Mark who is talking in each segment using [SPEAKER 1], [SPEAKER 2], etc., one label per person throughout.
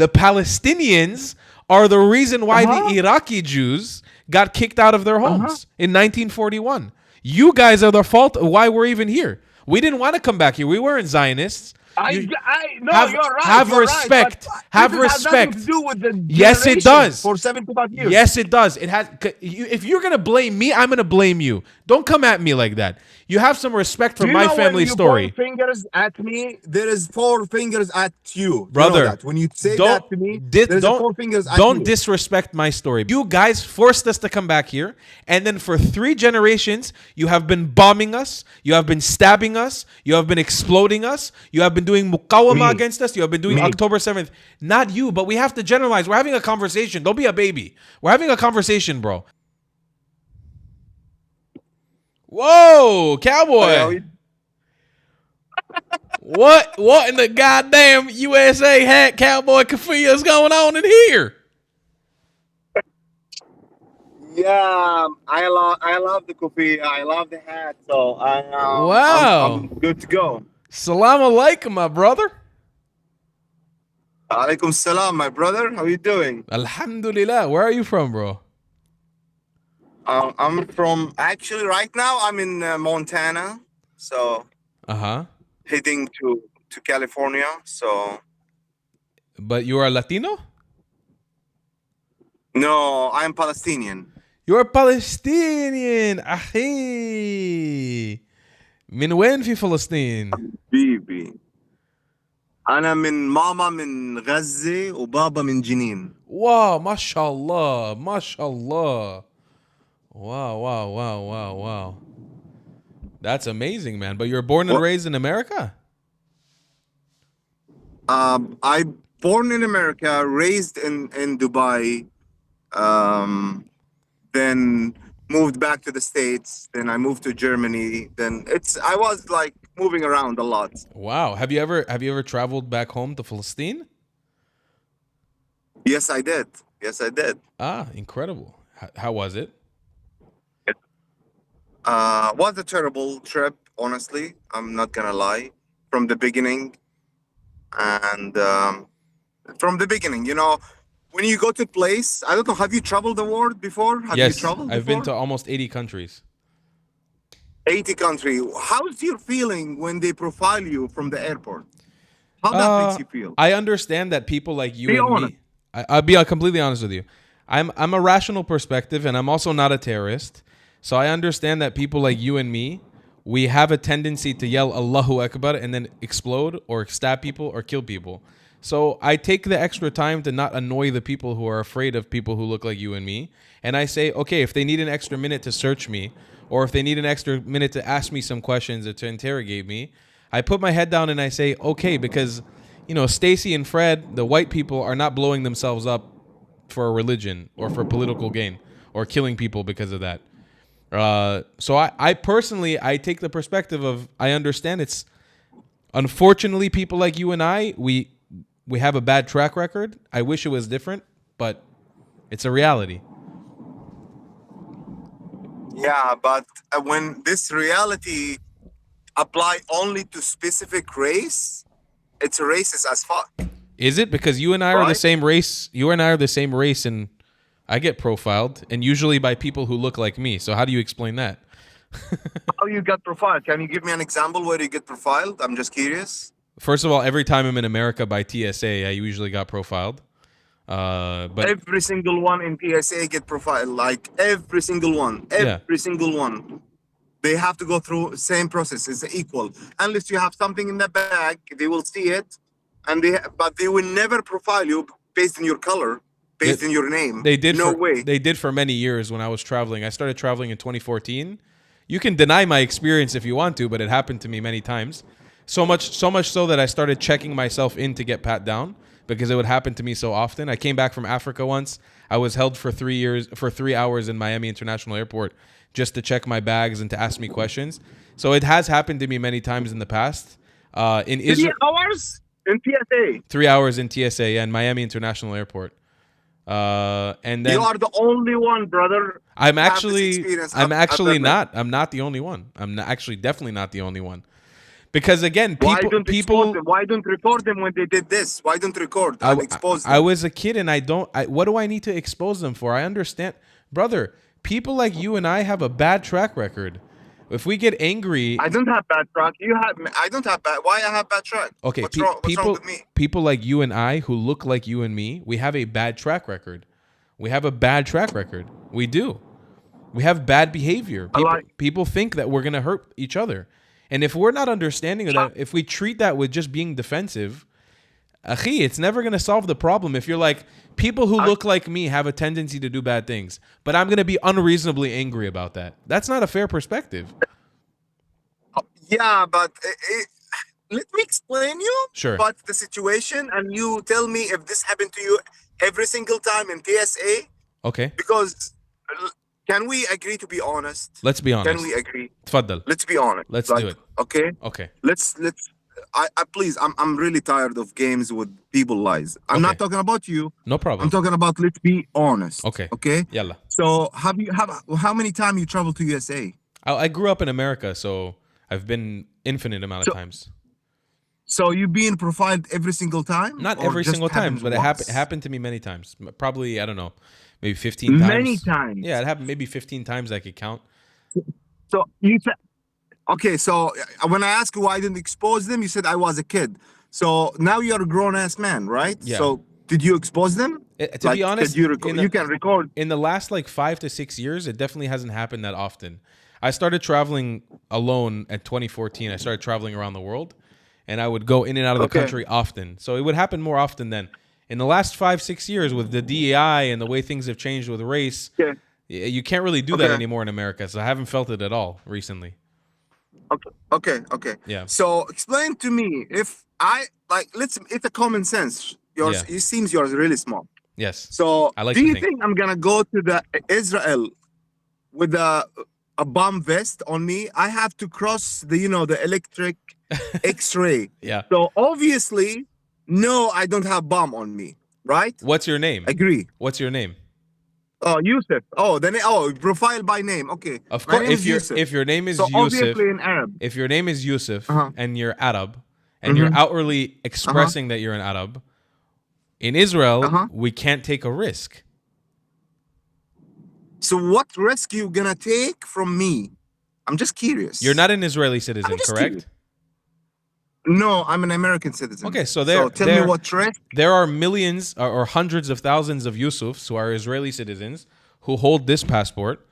[SPEAKER 1] The Palestinians are the reason why the Iraqi Jews got kicked out of their homes in 1941. You guys are the fault of why we're even here. We didn't want to come back here. We weren't Zionists.
[SPEAKER 2] No,
[SPEAKER 1] Have,
[SPEAKER 2] you're right.
[SPEAKER 1] have
[SPEAKER 2] You're
[SPEAKER 1] respect.
[SPEAKER 2] Right,
[SPEAKER 1] have
[SPEAKER 2] this has nothing
[SPEAKER 1] respect.
[SPEAKER 2] to do with the
[SPEAKER 1] Yes, it does.
[SPEAKER 2] For 75 years.
[SPEAKER 1] Yes, it does. It has. If you're gonna blame me, I'm gonna blame you. Don't come at me like that. You have some respect for my family story.
[SPEAKER 2] Point fingers at me, there is 4 fingers at you,
[SPEAKER 1] brother.
[SPEAKER 2] You know that. When you say that to me, there's 4 fingers at you.
[SPEAKER 1] Don't disrespect my story. You guys forced us to come back here, and then for 3 generations, you have been bombing us. You have been stabbing us. You have been exploding us. You have been doing muqawama against us. You have been doing October 7th. Not you, but we have to generalize. We're having a conversation. Don't be a baby. We're having a conversation, bro. Whoa, cowboy. What in the goddamn USA hat cowboy kafia is going on in here?
[SPEAKER 2] Yeah, I love the kufiyya. I love the hat. So
[SPEAKER 1] wow.
[SPEAKER 2] I'm good to go.
[SPEAKER 1] Salam alaikum, my brother.
[SPEAKER 2] Alaikum salam, my brother. How are you doing?
[SPEAKER 1] Alhamdulillah. Where are you from, bro?
[SPEAKER 2] I'm from, actually right now I'm in Montana, so heading to California. So,
[SPEAKER 1] but you are Latino?
[SPEAKER 2] No, I'm Palestinian.
[SPEAKER 1] You're Palestinian, أخي. من وين في فلسطين؟
[SPEAKER 2] بيبي. أنا من ماما من غزة وبابا من جنين.
[SPEAKER 1] واو ما شاء الله ما شاء الله. Wow. That's amazing, man. But you're born and raised in America?
[SPEAKER 2] I born in America, raised in Dubai, then moved back to the States, then I moved to Germany. Then I was like moving around a lot.
[SPEAKER 1] Wow. Have you ever traveled back home to Palestine?
[SPEAKER 2] Yes, I did.
[SPEAKER 1] Ah, incredible. How was it?
[SPEAKER 2] Was a terrible trip, honestly. I'm not gonna lie. From the beginning, and you know, when you go to place, I don't know. Have you traveled the world before?
[SPEAKER 1] Yes, I've been to almost 80 countries.
[SPEAKER 2] 80 countries. How's your feeling when they profile you from the airport? How that makes you feel?
[SPEAKER 1] I understand that people like you and me. I'll be completely honest with you. I'm a rational perspective, and I'm also not a terrorist. So I understand that people like you and me, we have a tendency to yell Allahu Akbar and then explode or stab people or kill people. So I take the extra time to not annoy the people who are afraid of people who look like you and me. And I say, okay, if they need an extra minute to search me, or if they need an extra minute to ask me some questions or to interrogate me, I put my head down and I say, okay, because, you know, Stacy and Fred, the white people, are not blowing themselves up for a religion or for political gain or killing people because of that. So I personally, I take the perspective of, I understand it's, unfortunately, people like you and I, we have a bad track record. I wish it was different, but it's a reality.
[SPEAKER 2] Yeah, but when this reality apply only to specific race, it's racist as fuck.
[SPEAKER 1] Is it? Because you and I are the same race. You and I are the same race, and I get profiled, and usually by people who look like me. So how do you explain that?
[SPEAKER 2] How you got profiled? Can you give me an example where you get profiled? I'm just curious.
[SPEAKER 1] First of all, every time I'm in America by TSA, I usually got profiled. But
[SPEAKER 2] every single one in TSA get profiled, like every single one. They have to go through same process. It's equal. Unless you have something in the bag, they will see it, but they will never profile you based on your color. Based on your name.
[SPEAKER 1] They did.
[SPEAKER 2] No way.
[SPEAKER 1] They did for many years when I was traveling. I started traveling in 2014. You can deny my experience if you want to, but it happened to me many times. So much so that I started checking myself in to get pat down because it would happen to me so often. I came back from Africa once. I was held for 3 hours in Miami International Airport just to check my bags and to ask me questions. So it has happened to me many times in the past. In Israel,
[SPEAKER 2] 3 hours in TSA.
[SPEAKER 1] 3 hours in TSA and Miami International Airport. And then
[SPEAKER 2] you are the only one, brother.
[SPEAKER 1] I'm actually not the only one. I'm actually definitely not the only one. Because again,
[SPEAKER 2] Why
[SPEAKER 1] people
[SPEAKER 2] don't expose
[SPEAKER 1] people
[SPEAKER 2] them? Why don't record them when they did this? Why don't record
[SPEAKER 1] I,
[SPEAKER 2] and expose them?
[SPEAKER 1] I was a kid and what do I need to expose them for? I understand, brother. People like you and I have a bad track record. If we get angry,
[SPEAKER 2] I don't have bad track. You have. I don't have bad. Why I have bad track?
[SPEAKER 1] okay,
[SPEAKER 2] What's wrong? What's wrong with me?
[SPEAKER 1] people like you and I who look like you and me, we have a bad track record. We have a bad track record. We do. We have bad behavior. People think that we're gonna hurt each other, and if we're not understanding of that, if we treat that with just being defensive, akhi, it's never gonna solve the problem. If you're like, people who look like me have a tendency to do bad things, but I'm gonna be unreasonably angry about that. That's not a fair perspective.
[SPEAKER 2] Yeah, but let me explain you.
[SPEAKER 1] Sure.
[SPEAKER 2] But the situation, and you tell me if this happened to you every single time in TSA.
[SPEAKER 1] Okay.
[SPEAKER 2] Because can we agree to be honest?
[SPEAKER 1] Let's be honest.
[SPEAKER 2] Can we agree?
[SPEAKER 1] Tfaddal.
[SPEAKER 2] Let's be honest.
[SPEAKER 1] Let's do it.
[SPEAKER 2] Okay.
[SPEAKER 1] Okay.
[SPEAKER 2] Let's. I please. I'm really tired of games with people lies. I'm not talking about you.
[SPEAKER 1] No problem.
[SPEAKER 2] I'm talking about let's be honest.
[SPEAKER 1] Okay.
[SPEAKER 2] Okay.
[SPEAKER 1] Yalla.
[SPEAKER 2] So how many times you travel to USA?
[SPEAKER 1] I grew up in America, so I've been infinite amount of times.
[SPEAKER 2] So you being profiled every single time?
[SPEAKER 1] Not every single time, but it happened to me many times. Probably, I don't know, maybe 15 times.
[SPEAKER 2] Many times.
[SPEAKER 1] Yeah, it happened maybe 15 times I could count.
[SPEAKER 2] So you said, okay, so when I asked you why I didn't expose them, you said I was a kid. So now you're a grown-ass man, right?
[SPEAKER 1] Yeah.
[SPEAKER 2] So did you expose them?
[SPEAKER 1] To be honest,
[SPEAKER 2] you can record.
[SPEAKER 1] In the last like 5 to 6 years, it definitely hasn't happened that often. I started traveling alone at 2014. I started traveling around the world, and I would go in and out of the country often. So it would happen more often then. In the last 5-6 years, with the DEI and the way things have changed with race, you can't really do that anymore in America. So I haven't felt it at all recently.
[SPEAKER 2] Okay.
[SPEAKER 1] Yeah.
[SPEAKER 2] So explain to me, if I it's a common sense. It seems yours really small.
[SPEAKER 1] Yes.
[SPEAKER 2] So
[SPEAKER 1] I like
[SPEAKER 2] do you
[SPEAKER 1] think
[SPEAKER 2] I'm gonna go to the Israel with a bomb vest on me? I have to cross the the electric X-ray.
[SPEAKER 1] Yeah.
[SPEAKER 2] So obviously, no, I don't have bomb on me, right?
[SPEAKER 1] What's your name?
[SPEAKER 2] Agree.
[SPEAKER 1] What's your name?
[SPEAKER 2] Oh, Yusuf. Oh, profile by name. Okay.
[SPEAKER 1] Of course, if your name is Yusuf,
[SPEAKER 2] obviously in Arab.
[SPEAKER 1] If your name is Yusuf and you're Arab, and you're outwardly expressing that you're an Arab, in Israel, we can't take a risk.
[SPEAKER 2] So what risk you gonna take from me? I'm just curious.
[SPEAKER 1] You're not an Israeli citizen, correct?
[SPEAKER 2] Curious. No, I'm an American citizen.
[SPEAKER 1] Okay, so
[SPEAKER 2] tell me what risk.
[SPEAKER 1] There are millions or hundreds of thousands of Yusufs who are Israeli citizens who hold this passport,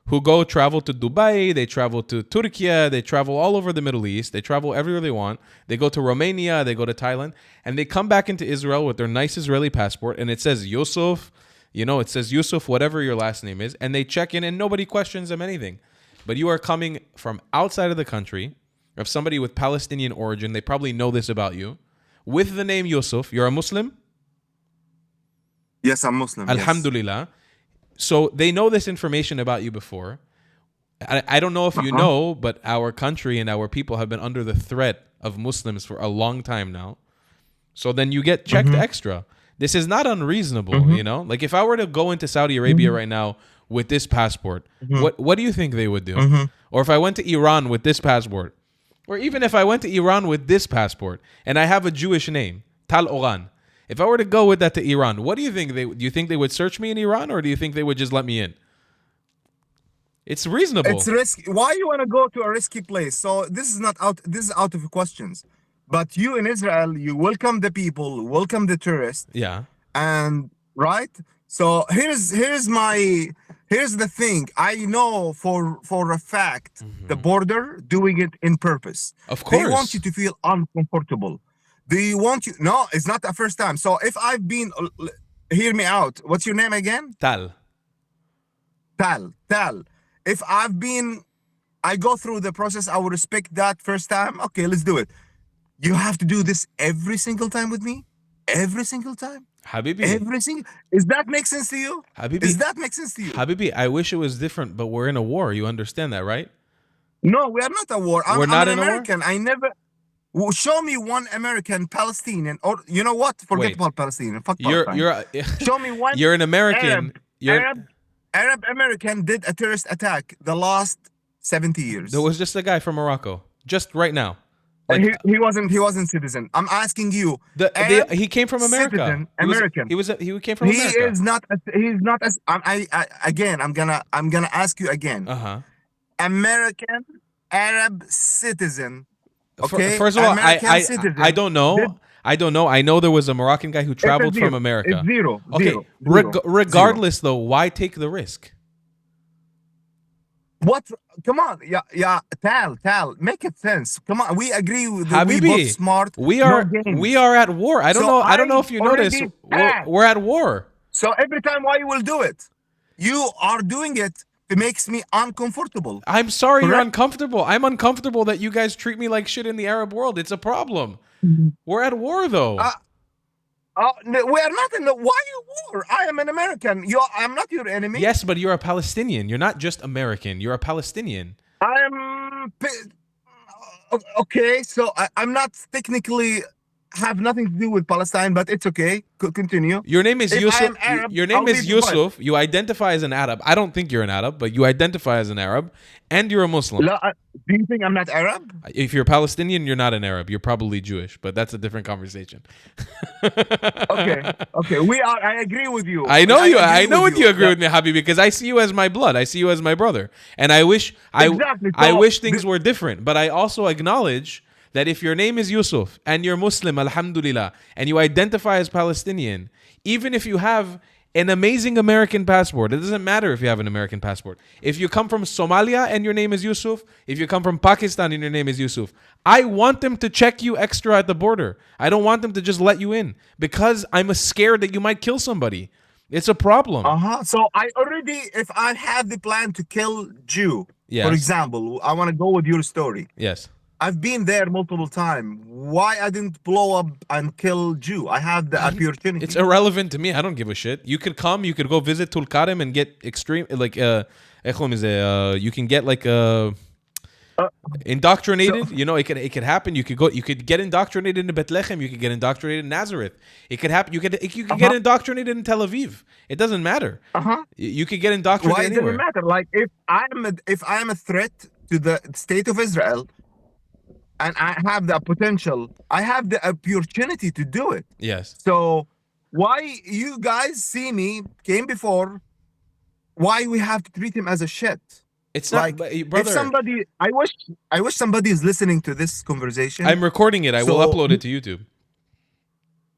[SPEAKER 1] who travel to Dubai, they travel to Turkey, they travel all over the Middle East, they travel everywhere they want. They go to Romania, they go to Thailand, and they come back into Israel with their nice Israeli passport, and it says Yusuf, it says Yusuf, whatever your last name is, and they check in and nobody questions them anything. But you are coming from outside of the country, of somebody with Palestinian origin, they probably know this about you, with the name Yusuf. You're a Muslim?
[SPEAKER 2] Yes, I'm Muslim.
[SPEAKER 1] Alhamdulillah. Yes. So they know this information about you before. I don't know if you know, but our country and our people have been under the threat of Muslims for a long time now. So then you get checked extra. This is not unreasonable, Like if I were to go into Saudi Arabia right now with this passport, what do you think they would do? Or if I went to Iran with this passport, or even if I went to Iran with this passport and I have a Jewish name, Tal Oran, if I were to go with that to Iran, what do you think? Do you think they would search me in Iran, or do you think they would just let me in? It's reasonable.
[SPEAKER 2] It's risky. Why you want to go to a risky place? So this is not out. This is out of questions. But you in Israel, you welcome the people, welcome the tourists.
[SPEAKER 1] Yeah.
[SPEAKER 2] And right. So here's the thing. I know for a fact the border doing it in purpose.
[SPEAKER 1] Of course.
[SPEAKER 2] They want you to feel uncomfortable. They want you. No, it's not the first time. So if I've been, hear me out. What's your name again?
[SPEAKER 1] Tal.
[SPEAKER 2] If I go through the process, I will respect that first time. Okay, let's do it. You have to do this every single time with me? Every single time?
[SPEAKER 1] Habibi.
[SPEAKER 2] Does that make sense to you?
[SPEAKER 1] Habibi.
[SPEAKER 2] Does that make sense to you?
[SPEAKER 1] Habibi, I wish it was different, but we're in a war. You understand that, right?
[SPEAKER 2] No, we are not at war.
[SPEAKER 1] We're not
[SPEAKER 2] an
[SPEAKER 1] in
[SPEAKER 2] American. I never... Show me one American Palestinian, or you know what? Forget about Palestinian. Fuck Palestine. Show me one.
[SPEAKER 1] You're an American.
[SPEAKER 2] Arab American did a terrorist attack the last 70 years.
[SPEAKER 1] There was just a guy from Morocco, just right now. Like
[SPEAKER 2] he wasn't citizen. I'm asking you.
[SPEAKER 1] he came from America.
[SPEAKER 2] Citizen, American.
[SPEAKER 1] He came from America.
[SPEAKER 2] Is not. He's not. Again, I'm gonna ask you again. American Arab citizen. Okay.
[SPEAKER 1] First of all,
[SPEAKER 2] American citizen.
[SPEAKER 1] I don't know. I don't know. I know there was a Moroccan guy who traveled from America.
[SPEAKER 2] It's zero.
[SPEAKER 1] Okay.
[SPEAKER 2] Zero.
[SPEAKER 1] Regardless, though, why take the risk?
[SPEAKER 2] What? Come on, yeah. Tal, make it sense. Come on, we agree with
[SPEAKER 1] Habibi,
[SPEAKER 2] we both smart.
[SPEAKER 1] We are at war. I don't know. I don't know if you noticed. We're at war.
[SPEAKER 2] So every time, why you will do it? You are doing it. It makes me uncomfortable.
[SPEAKER 1] I'm sorry you're uncomfortable. I'm uncomfortable that you guys treat me like shit in the Arab world. It's a problem. We're at war, though.
[SPEAKER 2] No, we are not in the. Why you war? I am an American. I'm not your enemy.
[SPEAKER 1] Yes, but you're a Palestinian. You're not just American. You're a Palestinian.
[SPEAKER 2] I am. Okay, so I'm not technically have nothing to do with Palestine, but it's okay. Continue.
[SPEAKER 1] Your name is Yusuf.
[SPEAKER 2] Arab,
[SPEAKER 1] your name is Yusuf. You identify as an Arab. I don't think you're an Arab, but you identify as an Arab, and you're a Muslim.
[SPEAKER 2] Do you think I'm not Arab?
[SPEAKER 1] If you're Palestinian, you're not an Arab. You're probably Jewish, but that's a different conversation.
[SPEAKER 2] Okay. I agree with you.
[SPEAKER 1] I know you. I know you agree with me, Habibi, because I see you as my blood. I see you as my brother, and I wish I wish things were different. But I also acknowledge that if your name is Yusuf and you're Muslim, alhamdulillah, and you identify as Palestinian, even if you have an amazing American passport, it doesn't matter if you have an American passport. If you come from Somalia and your name is Yusuf, if you come from Pakistan and your name is Yusuf, I want them to check you extra at the border. I don't want them to just let you in because I'm scared that you might kill somebody. It's a problem.
[SPEAKER 2] So if I have the plan to kill Jew, for example, I want to go with your story.
[SPEAKER 1] Yes.
[SPEAKER 2] I've been there multiple times. Why I didn't blow up and kill Jew? I have the opportunity.
[SPEAKER 1] It's irrelevant to me. I don't give a shit. You could come. You could go visit Tulkarem and get extreme, like you can get like indoctrinated. So, it could happen. You could get indoctrinated in Bethlehem. You could get indoctrinated in Nazareth. It could happen. You could get indoctrinated in Tel Aviv. It doesn't matter. You could get indoctrinated anywhere.
[SPEAKER 2] Why it doesn't matter? Like if I'm a threat to the state of Israel, and I have the potential, I have the opportunity to do it.
[SPEAKER 1] Yes.
[SPEAKER 2] So why you guys see me came before? Why we have to treat him as a shit?
[SPEAKER 1] It's not, brother.
[SPEAKER 2] If somebody, I wish somebody is listening to this conversation.
[SPEAKER 1] I'm recording it. I will upload it to YouTube.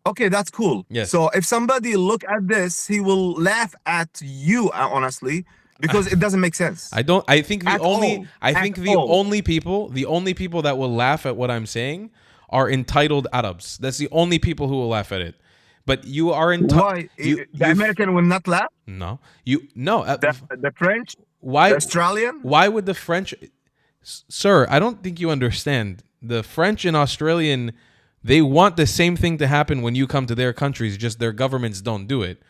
[SPEAKER 2] Okay, that's cool.
[SPEAKER 1] Yes.
[SPEAKER 2] So if somebody look at this, he will laugh at you, honestly. Because it doesn't make sense.
[SPEAKER 1] I think the only people that will laugh at what I'm saying are entitled Arabs. That's the only people who will laugh at it. But you are entitled.
[SPEAKER 2] Why? The American will not laugh?
[SPEAKER 1] No.
[SPEAKER 2] The French?
[SPEAKER 1] Why?
[SPEAKER 2] The Australian?
[SPEAKER 1] Why would the French? Sir, I don't think you understand. The French and Australian, they want the same thing to happen when you come to their countries. Just their governments don't do it.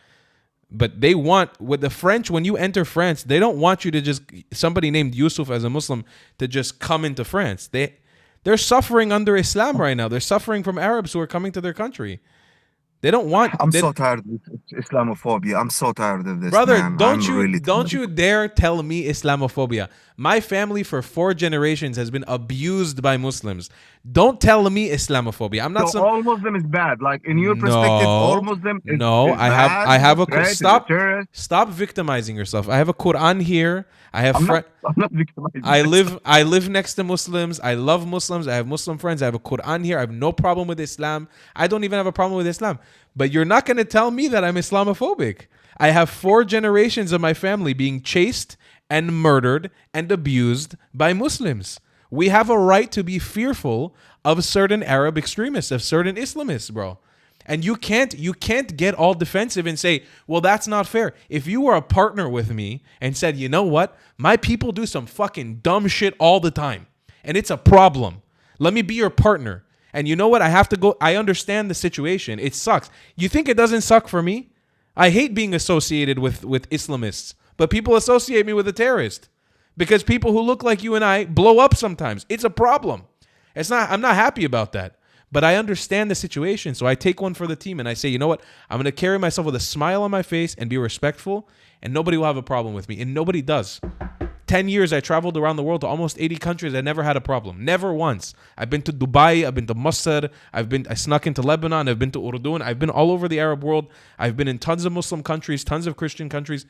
[SPEAKER 1] But they want, with the French, when you enter France, they don't want you to just, somebody named Yusuf as a Muslim, to just come into France. They're suffering under Islam right now. They're suffering from Arabs who are coming to their country. They don't want.
[SPEAKER 2] I'm so tired of Islamophobia. I'm so tired of this,
[SPEAKER 1] brother.
[SPEAKER 2] Man.
[SPEAKER 1] Don't you dare tell me Islamophobia. My family for 4 generations has been abused by Muslims. Don't tell me Islamophobia. I'm not.
[SPEAKER 2] So all Muslim is bad. Like in your perspective, all Muslim is bad.
[SPEAKER 1] I have a stop victimizing yourself. I have a Quran here. I'm not victimizing. I live next to Muslims. I love Muslims. I have Muslim friends. I have a Quran here. I have no problem with Islam. I don't even have a problem with Islam. But you're not going to tell me that I'm Islamophobic. I have 4 generations of my family being chased and murdered and abused by Muslims. We have a right to be fearful of certain Arab extremists, of certain Islamists, bro. And you can't get all defensive and say, well, that's not fair. If you were a partner with me and said, you know what? My people do some fucking dumb shit all the time, and it's a problem. Let me be your partner. And you know what? I have to go. I understand the situation. It sucks. You think it doesn't suck for me? I hate being associated with Islamists, but people associate me with a terrorist because people who look like you and I blow up sometimes. It's a problem. I'm not happy about that. But I understand the situation, so I take one for the team and I say, you know what? I'm going to carry myself with a smile on my face and be respectful, and nobody will have a problem with me, and nobody does. 10 years, I traveled around the world to almost 80 countries. I never had a problem. Never once. I've been to Dubai. I've been to Masr. I snuck into Lebanon. I've been to Urdun. I've been all over the Arab world. I've been in tons of Muslim countries, tons of Christian countries,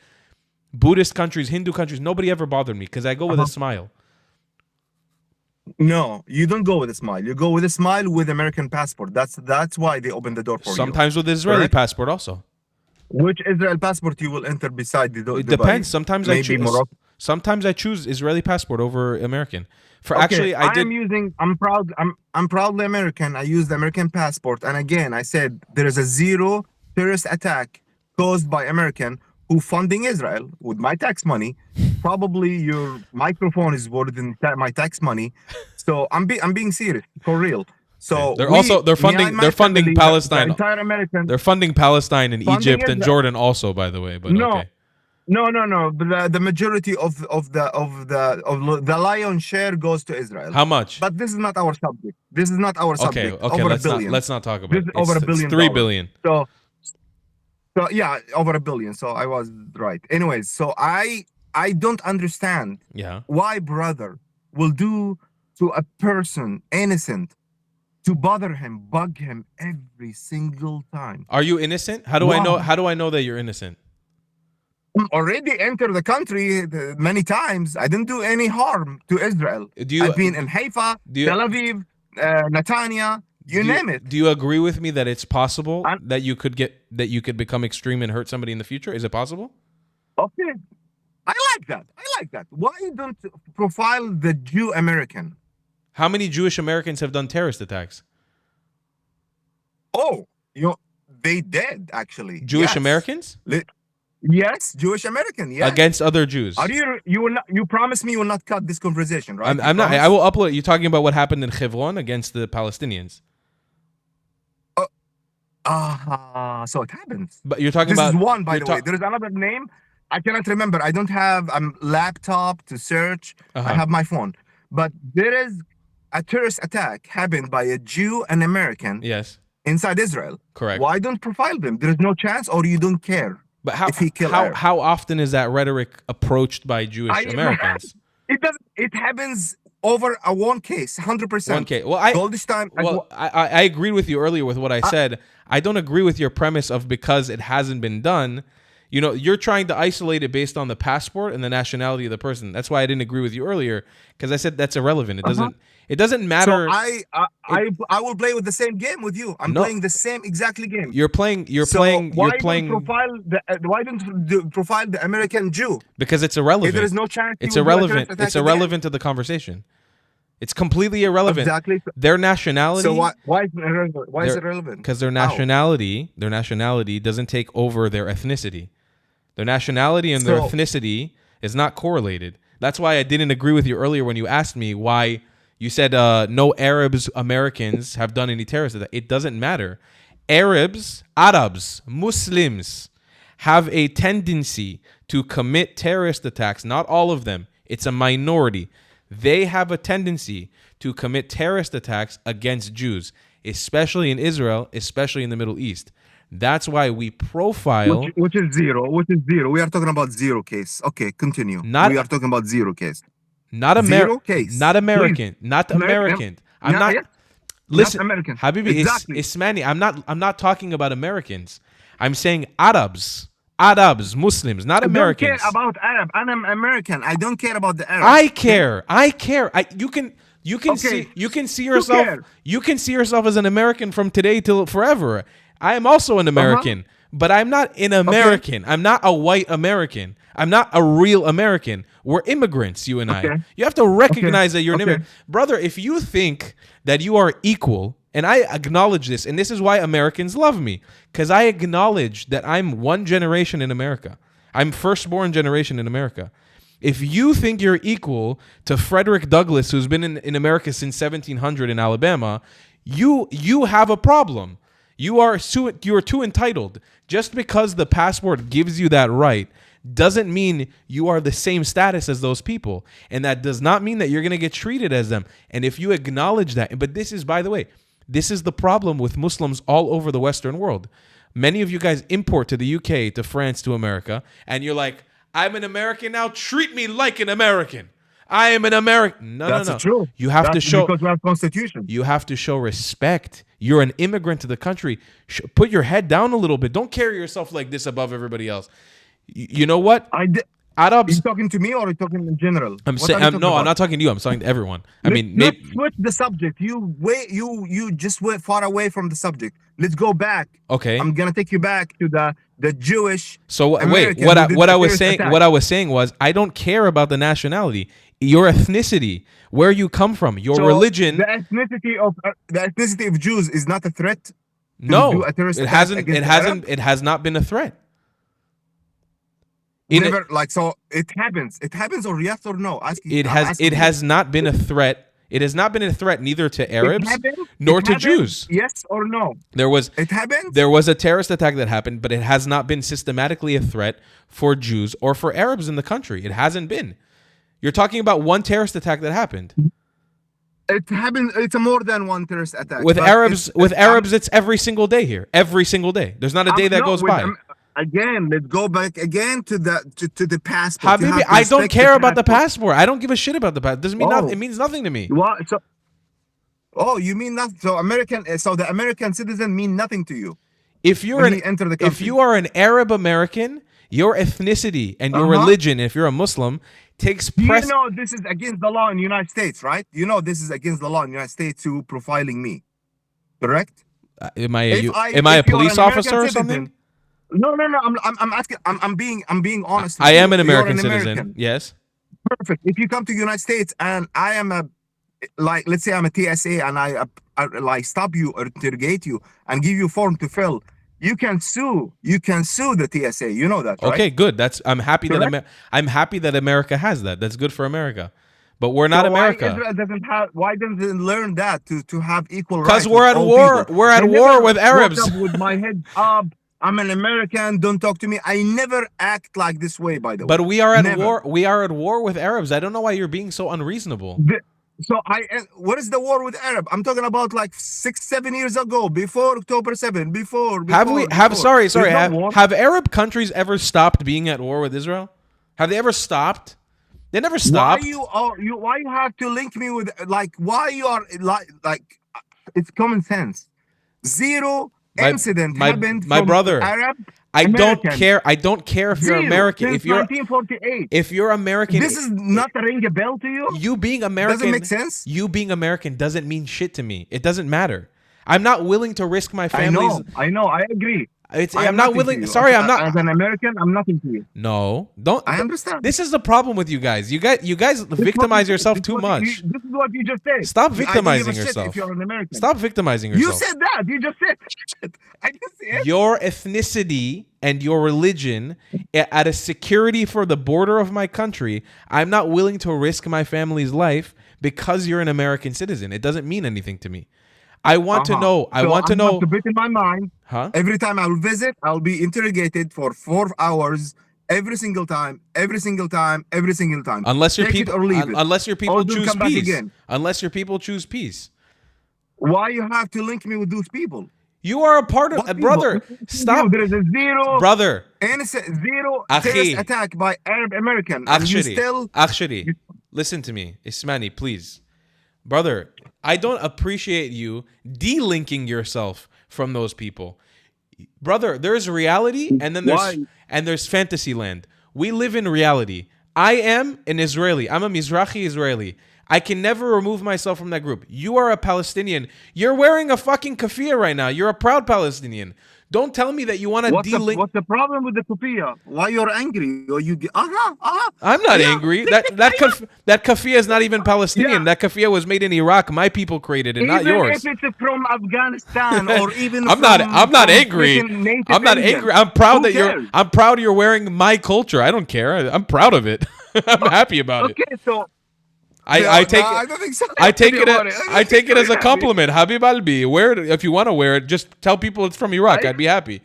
[SPEAKER 1] Buddhist countries, Hindu countries. Nobody ever bothered me because I go with a smile.
[SPEAKER 2] No, you don't go with a smile. You go with a smile with American passport. That's why they open the door for you.
[SPEAKER 1] Sometimes with Israeli passport also.
[SPEAKER 2] Which Israel passport you will enter beside the
[SPEAKER 1] It
[SPEAKER 2] Dubai?
[SPEAKER 1] depends. Sometimes I choose.
[SPEAKER 2] Morocco.
[SPEAKER 1] Sometimes I choose Israeli passport over American. Actually,
[SPEAKER 2] I'm proudly American. I use the American passport, and again, I said there is a zero terrorist attack caused by American who funding Israel with my tax money. Probably your microphone is worth in my tax money. So I'm being serious for real. So
[SPEAKER 1] they're funding Palestine.
[SPEAKER 2] The entire American.
[SPEAKER 1] They're funding Palestine and Egypt and Jordan also, by the way. But okay.
[SPEAKER 2] No. The majority of the lion's share goes to Israel.
[SPEAKER 1] How much?
[SPEAKER 2] But this is not our subject. This is not our subject.
[SPEAKER 1] Okay.
[SPEAKER 2] Over $1 billion.
[SPEAKER 1] Let's not talk about
[SPEAKER 2] this
[SPEAKER 1] it.
[SPEAKER 2] Is over $1 billion.
[SPEAKER 1] $3 billion.
[SPEAKER 2] So yeah, over $1 billion. So I was right. Anyways, so I don't understand.
[SPEAKER 1] Yeah.
[SPEAKER 2] Why brother will do to a person innocent to bother him, bug him every single time.
[SPEAKER 1] Are you innocent? How do I know? How do I know that you're innocent?
[SPEAKER 2] Already entered the country many times. I didn't do any harm to Israel. I've been in Haifa, Tel Aviv, Netanya, you name it.
[SPEAKER 1] Do you agree with me that it's possible that you could become extreme and hurt somebody in the future? Is it possible?
[SPEAKER 2] Okay, I like that. Why don't profile the Jew American?
[SPEAKER 1] How many Jewish Americans have done terrorist attacks?
[SPEAKER 2] Oh, they did actually.
[SPEAKER 1] Jewish Americans?
[SPEAKER 2] Yes, Jewish American. Yes.
[SPEAKER 1] Against other Jews.
[SPEAKER 2] You promise me you will not cut this conversation, right?
[SPEAKER 1] I'm not. I will upload. You're talking about what happened in Hebron against the Palestinians.
[SPEAKER 2] So it happens.
[SPEAKER 1] But you're talking
[SPEAKER 2] this
[SPEAKER 1] about
[SPEAKER 2] is one, by the way. There is another name. I cannot remember. I don't have a laptop to search. I have my phone. But there is a terrorist attack happened by a Jew and American.
[SPEAKER 1] Yes.
[SPEAKER 2] Inside Israel.
[SPEAKER 1] Correct.
[SPEAKER 2] Why don't profile them? There is no chance, or you don't care.
[SPEAKER 1] But how often is that rhetoric approached by Jewish Americans?
[SPEAKER 2] It happens over a one case, 100%.
[SPEAKER 1] One case. Well, I agreed with you earlier with what I said. I don't agree with your premise of because it hasn't been done. You're trying to isolate it based on the passport and the nationality of the person. That's why I didn't agree with you earlier, because I said that's irrelevant. It doesn't matter.
[SPEAKER 2] So I will play with the same game with you. I'm playing the same exactly game.
[SPEAKER 1] Why
[SPEAKER 2] don't you profile the American Jew?
[SPEAKER 1] Because it's irrelevant.
[SPEAKER 2] If there is no chance.
[SPEAKER 1] It's irrelevant. It's irrelevant to the conversation. It's completely irrelevant.
[SPEAKER 2] Exactly.
[SPEAKER 1] Their nationality.
[SPEAKER 2] So why is it irrelevant? Why is it irrelevant?
[SPEAKER 1] Because their nationality doesn't take over their ethnicity. Their nationality and their ethnicity is not correlated. That's why I didn't agree with you earlier when you asked me why you said no Americans have done any terrorist attacks. It doesn't matter. Arabs, Muslims have a tendency to commit terrorist attacks. Not all of them. It's a minority. They have a tendency to commit terrorist attacks against Jews, especially in Israel, especially in the Middle East. That's why we profile.
[SPEAKER 2] Which is zero. We are talking about zero case. Okay, continue. We are talking about zero case.
[SPEAKER 1] Not American. Not American. Not American. I'm not. Listen,
[SPEAKER 2] not American.
[SPEAKER 1] Habibi,
[SPEAKER 2] exactly.
[SPEAKER 1] Ismani. I'm not talking about Americans. I'm saying Arabs, Muslims, not Americans.
[SPEAKER 2] I don't care about Arab. I'm American. I don't care about the Arab.
[SPEAKER 1] I care. You can see yourself. You can see yourself as an American from today till forever. I am also an American, but I'm not an American. I'm not a white American. I'm not a real American. We're immigrants, you and I. You have to recognize that you're an immigrant. Brother, if you think that you are equal, and I acknowledge this, and this is why Americans love me, because I acknowledge that I'm one generation in America. I'm firstborn generation in America. If you think you're equal to Frederick Douglass, who's been in America since 1700 in Alabama, you have a problem. You are too entitled. Just because the passport gives you that right doesn't mean you are the same status as those people. And that does not mean that you're going to get treated as them. And if you acknowledge that, but this is, by the way, this is the problem with Muslims all over the Western world. Many of you guys import to the UK, to France, to America, and you're like, I'm an American now. Treat me like an American. I am an American. No,
[SPEAKER 2] That's
[SPEAKER 1] no, no.
[SPEAKER 2] true.
[SPEAKER 1] You have to show
[SPEAKER 2] because we have constitution.
[SPEAKER 1] You have to show respect. You're an immigrant to the country. Put your head down a little bit. Don't carry yourself like this above everybody else. You know what?
[SPEAKER 2] Arabs. You talking to me or are you talking in general?
[SPEAKER 1] I'm saying no. I'm not talking to you. I'm talking to everyone.
[SPEAKER 2] Let's switch the subject. You just went far away from the subject. Let's go back.
[SPEAKER 1] Okay.
[SPEAKER 2] I'm gonna take you back to the Jewish.
[SPEAKER 1] So wait, what I was saying was I don't care about the nationality, your ethnicity, where you come from, your religion.
[SPEAKER 2] The ethnicity of Jews is not a threat.
[SPEAKER 1] No, it hasn't. It has not been a threat.
[SPEAKER 2] Never, so it happens. It happens, or yes or no?
[SPEAKER 1] It has not been a threat. It has not been a threat neither to Arabs nor to Jews.
[SPEAKER 2] Yes or no?
[SPEAKER 1] It happened. There was a terrorist attack that happened, but it has not been systematically a threat for Jews or for Arabs in the country. It hasn't been. You're talking about one terrorist attack that happened.
[SPEAKER 2] It happened. It's more than one terrorist attack.
[SPEAKER 1] With Arabs, it's every single day here. Every single day. There's not a day that goes by.
[SPEAKER 2] Again, let's go back again to the passport.
[SPEAKER 1] Habibi, I don't care about the passport. I don't give a shit about the passport. Doesn't mean nothing. It means nothing to me.
[SPEAKER 2] What? You mean nothing? So the American citizen mean nothing to you.
[SPEAKER 1] If you are an Arab American, your ethnicity and your religion, if you're a Muslim, takes precedence.
[SPEAKER 2] You know this is against the law in the United States, right? You know this is against the law in the United States to profiling me. Correct?
[SPEAKER 1] Am I a police officer or something?
[SPEAKER 2] No. I'm asking. I'm being honest.
[SPEAKER 1] I am an American citizen. Yes.
[SPEAKER 2] Perfect. If you come to the United States and I am let's say I'm a TSA and I stop you or interrogate you and give you a form to fill, you can sue. You can sue the TSA. You know that, right?
[SPEAKER 1] Okay, good. I'm happy I'm happy that America has that. That's good for America. But we're not America.
[SPEAKER 2] Why doesn't it learn that to have equal rights?
[SPEAKER 1] Because we're at war. We're at war with Arabs.
[SPEAKER 2] With my head up. I'm an American. Don't talk to me. I never act like this way, by the way.
[SPEAKER 1] But we are at war. We are at war with Arabs. I don't know why you're being so unreasonable.
[SPEAKER 2] What is the war with Arab? I'm talking about 6-7 years ago, before October 7,
[SPEAKER 1] have Arab countries ever stopped being at war with Israel? Have they ever stopped? They never stopped.
[SPEAKER 2] Why you have to link me with why you are it's common sense. Zero incident happened
[SPEAKER 1] my
[SPEAKER 2] from
[SPEAKER 1] brother.
[SPEAKER 2] Arab
[SPEAKER 1] I don't
[SPEAKER 2] American.
[SPEAKER 1] care. I don't care if you're American.
[SPEAKER 2] Since 1948.
[SPEAKER 1] If you're American,
[SPEAKER 2] this is not a ring a bell to you.
[SPEAKER 1] You being American
[SPEAKER 2] doesn't make sense.
[SPEAKER 1] You being American doesn't mean shit to me. It doesn't matter. I'm not willing to risk my family's.
[SPEAKER 2] I know. I agree.
[SPEAKER 1] I'm not willing. Sorry, I'm not.
[SPEAKER 2] As an American, I'm nothing to you.
[SPEAKER 1] No, don't.
[SPEAKER 2] I understand.
[SPEAKER 1] This is the problem with you guys. You guys victimize yourself too much.
[SPEAKER 2] This is what you just said.
[SPEAKER 1] Stop victimizing yourself.
[SPEAKER 2] If you're an American.
[SPEAKER 1] Stop victimizing yourself.
[SPEAKER 2] You said that. You just said. I just said.
[SPEAKER 1] Your ethnicity and your religion at a security for the border of my country. I'm not willing to risk my family's life because you're an American citizen. It doesn't mean anything to me. I want to know. I want to know.
[SPEAKER 2] To put in my mind.
[SPEAKER 1] Huh?
[SPEAKER 2] Every time I will visit, I'll be interrogated for 4 hours. Every single time.
[SPEAKER 1] Unless your people,
[SPEAKER 2] or leave it.
[SPEAKER 1] Unless your people choose peace.
[SPEAKER 2] Again.
[SPEAKER 1] Unless your people choose peace.
[SPEAKER 2] Why you have to link me with those people?
[SPEAKER 1] You are a part of brother. Stop.
[SPEAKER 2] There is a zero.
[SPEAKER 1] Brother.
[SPEAKER 2] Innocent zero terrorist attack by Arab American.
[SPEAKER 1] Actually, listen to me, Ismani, please. Brother, I don't appreciate you delinking yourself from those people. Brother, there's reality and then there's fantasy land. We live in reality. I am an Israeli. I'm a Mizrahi Israeli. I can never remove myself from that group. You are a Palestinian. You're wearing a fucking keffiyeh right now. You're a proud Palestinian. Don't tell me that you want to delink.
[SPEAKER 2] What's the problem with the keffiyeh? Why you're angry? Or you?
[SPEAKER 1] I'm not angry. That keffiyeh is not even Palestinian. That keffiyeh was made in Iraq. My people created it, not yours.
[SPEAKER 2] Even if it's from Afghanistan or even
[SPEAKER 1] I'm not angry. I'm not angry. I'm proud that I'm proud you're wearing my culture. I don't care. I'm proud of it. I'm happy about it.
[SPEAKER 2] Okay, so.
[SPEAKER 1] I take it as a compliment. Habib Albi, wear it if you want to wear it. Just tell people it's from Iraq. I'd be happy.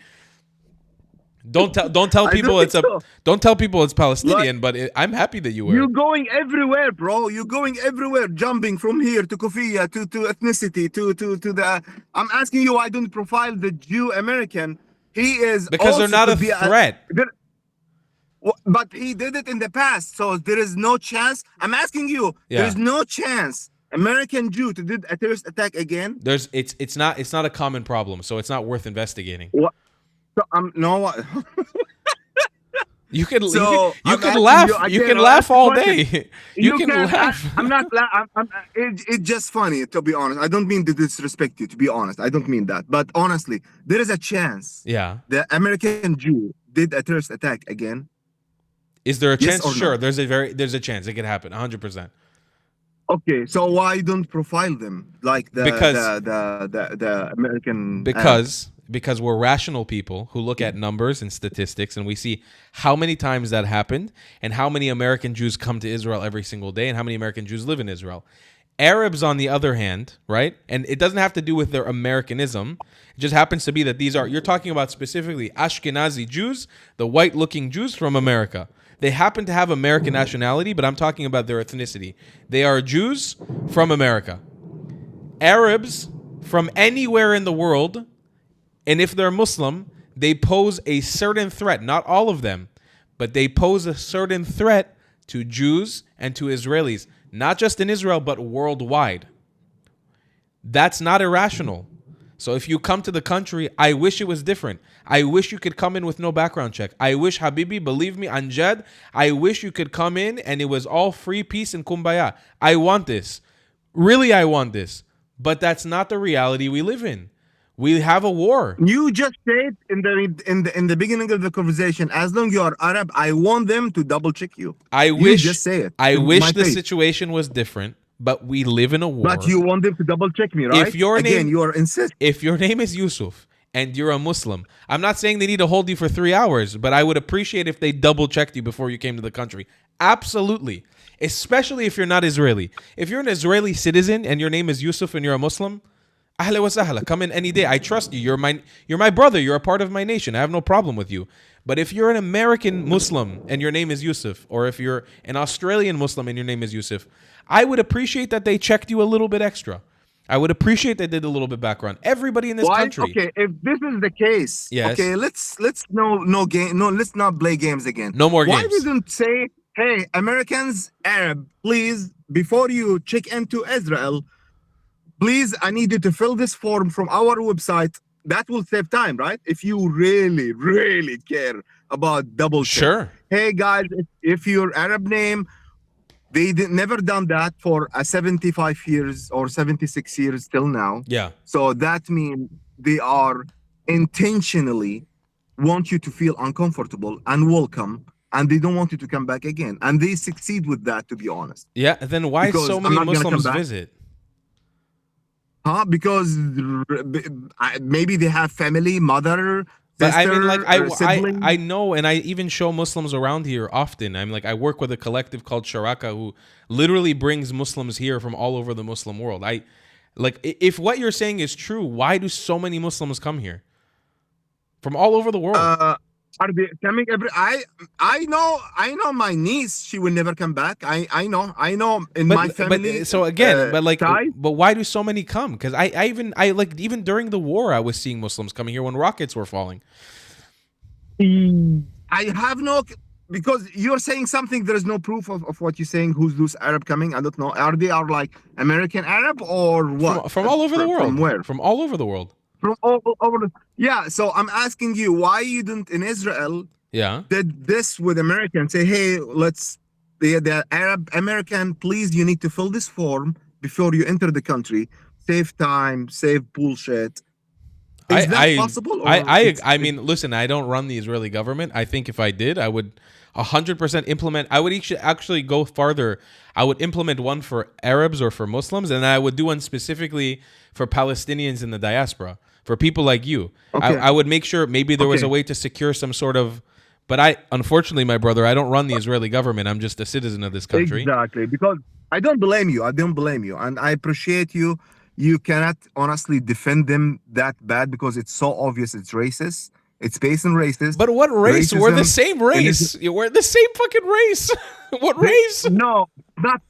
[SPEAKER 1] Don't tell people it's Palestinian. But I'm happy that you wear it.
[SPEAKER 2] You're going everywhere, bro. You're going everywhere, jumping from here to keffiyeh to ethnicity to the. I'm asking you, why don't profile the Jew American? He is
[SPEAKER 1] because they're not a threat.
[SPEAKER 2] But he did it in the past, so there is no chance. I'm asking you, there
[SPEAKER 1] Yeah.
[SPEAKER 2] is no chance American Jew to do a terrorist attack again.
[SPEAKER 1] It's not a common problem, so it's not worth investigating.
[SPEAKER 2] What? So no.
[SPEAKER 1] You can
[SPEAKER 2] So
[SPEAKER 1] you
[SPEAKER 2] I'm
[SPEAKER 1] can
[SPEAKER 2] asking you
[SPEAKER 1] laugh. You
[SPEAKER 2] again.
[SPEAKER 1] can
[SPEAKER 2] I'll ask
[SPEAKER 1] laugh
[SPEAKER 2] the
[SPEAKER 1] all
[SPEAKER 2] question.
[SPEAKER 1] day. You
[SPEAKER 2] You
[SPEAKER 1] can
[SPEAKER 2] can.
[SPEAKER 1] laugh.
[SPEAKER 2] I'm not. It's just funny, to be honest. I don't mean to disrespect you. To be honest, I don't mean that. But honestly, there is a chance
[SPEAKER 1] Yeah.
[SPEAKER 2] the American Jew did a terrorist attack again.
[SPEAKER 1] Is there a
[SPEAKER 2] Yes
[SPEAKER 1] chance?
[SPEAKER 2] or
[SPEAKER 1] Sure.
[SPEAKER 2] no?
[SPEAKER 1] There's a chance it could happen. 100%.
[SPEAKER 2] Okay, so why don't profile them like
[SPEAKER 1] Because
[SPEAKER 2] the American Arab?
[SPEAKER 1] because we're rational people who look at numbers and statistics, and we see how many times that happened and how many American Jews come to Israel every single day and how many American Jews live in Israel. Arabs, on the other hand, right? And it doesn't have to do with their Americanism. It just happens to be that you're talking about specifically Ashkenazi Jews, the white looking Jews from America. They happen to have American nationality, but I'm talking about their ethnicity. They are Jews from America. Arabs from anywhere in the world, and if they're Muslim, they pose a certain threat. Not all of them, but they pose a certain threat to Jews and to Israelis, not just in Israel, but worldwide. That's not irrational. So if you come to the country, I wish it was different. I wish you could come in with no background check. I wish, Habibi, believe me, Anjad, I wish you could come in and it was all free, peace, and kumbaya. I want this. Really, I want this. But that's not the reality we live in. We have a war.
[SPEAKER 2] You just said in the beginning of the conversation, as long you are Arab, I want them to double check you.
[SPEAKER 1] I wish
[SPEAKER 2] just say it.
[SPEAKER 1] I
[SPEAKER 2] to
[SPEAKER 1] wish
[SPEAKER 2] my
[SPEAKER 1] the
[SPEAKER 2] face.
[SPEAKER 1] situation was different, but we live in a war.
[SPEAKER 2] But you want them to double check me, right?
[SPEAKER 1] If your
[SPEAKER 2] Again,
[SPEAKER 1] name
[SPEAKER 2] you are insisting.
[SPEAKER 1] if your name is Yusuf and you're a Muslim, I'm not saying they need to hold you for 3 hours, but I would appreciate if they double checked you before you came to the country. Absolutely. Especially if you're not Israeli. If you're an Israeli citizen and your name is Yusuf and you're a Muslim, ahla wa sahla, come in any day. I trust you. You're my brother. You're a part of my nation. I have no problem with you. But if you're an American Muslim and your name is Yusuf, or if you're an Australian Muslim and your name is Yusuf, I would appreciate that they checked you a little bit extra. I would appreciate they did a little bit background. Everybody in this country.
[SPEAKER 2] Okay, if this is the case,
[SPEAKER 1] Yes.
[SPEAKER 2] okay, let's let's not play games again.
[SPEAKER 1] No more
[SPEAKER 2] Why
[SPEAKER 1] games.
[SPEAKER 2] didn't say, hey, Americans, Arab, please, before you check into Israel, please, I need you to fill this form from our website. That will save time, right? If you really, really care about double check.
[SPEAKER 1] Sure.
[SPEAKER 2] Hey guys, if your Arab name, they never done that for 75 years or 76 years till now.
[SPEAKER 1] Yeah.
[SPEAKER 2] So that means they are intentionally want you to feel uncomfortable and welcome, and they don't want you to come back again. And they succeed with that, to be honest.
[SPEAKER 1] Yeah. Then why
[SPEAKER 2] Because
[SPEAKER 1] so
[SPEAKER 2] I'm
[SPEAKER 1] many
[SPEAKER 2] not gonna come
[SPEAKER 1] Muslims
[SPEAKER 2] back.
[SPEAKER 1] visit?
[SPEAKER 2] Because maybe they have family, mother,
[SPEAKER 1] But
[SPEAKER 2] sister,
[SPEAKER 1] I mean, like
[SPEAKER 2] sibling.
[SPEAKER 1] I know, and I even show Muslims around here often. I'm like, I work with a collective called Sharaka who literally brings Muslims here from all over the Muslim world. If what you're saying is true, why do so many Muslims come here from all over the world?
[SPEAKER 2] Are they coming every? I know my niece. She will never come back. I know in my family.
[SPEAKER 1] But so again,
[SPEAKER 2] side,
[SPEAKER 1] but why do so many come? Because even during the war, I was seeing Muslims coming here when rockets were falling.
[SPEAKER 2] I have no, because you're saying something. There is no proof of what you're saying. Who's those Arab coming? I don't know. Are they like American Arab or what?
[SPEAKER 1] From all over the world.
[SPEAKER 2] From where?
[SPEAKER 1] From all over the world.
[SPEAKER 2] From all over. Yeah. So I'm asking you, why you didn't in Israel?
[SPEAKER 1] Yeah.
[SPEAKER 2] Did this with Americans? Say, hey, the Arab American, please, you need to fill this form before you enter the country. Save time, save bullshit. Is that possible?
[SPEAKER 1] I mean, listen, I don't run the Israeli government. I think if I did, I would 100% implement. I would actually go farther. I would implement one for Arabs or for Muslims, and I would do one specifically for Palestinians in the diaspora, for people like you. Okay. I would make sure maybe there was a way to secure some sort of. But unfortunately, my brother, I don't run the Israeli government. I'm just a citizen of this country.
[SPEAKER 2] Exactly, because I don't blame you. And I appreciate you. You cannot honestly defend them that bad because it's so obvious it's racist. It's based on racist.
[SPEAKER 1] But what race? We're the
[SPEAKER 2] racism,
[SPEAKER 1] same
[SPEAKER 2] and
[SPEAKER 1] race. We're the same fucking race. What race?
[SPEAKER 2] no,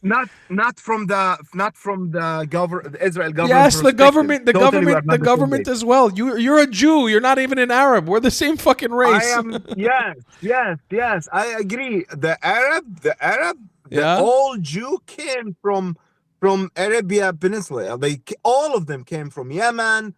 [SPEAKER 2] not from the the Israel government.
[SPEAKER 1] Yes, the government, the
[SPEAKER 2] Totally, we are
[SPEAKER 1] government, the
[SPEAKER 2] not the same
[SPEAKER 1] government
[SPEAKER 2] race.
[SPEAKER 1] as well. You're a Jew. You're not even an Arab. We're the same fucking
[SPEAKER 2] I
[SPEAKER 1] race.
[SPEAKER 2] am yes. I agree. The
[SPEAKER 1] Yeah.
[SPEAKER 2] old Jew came from Arabia Peninsula. All of them came from Yemen,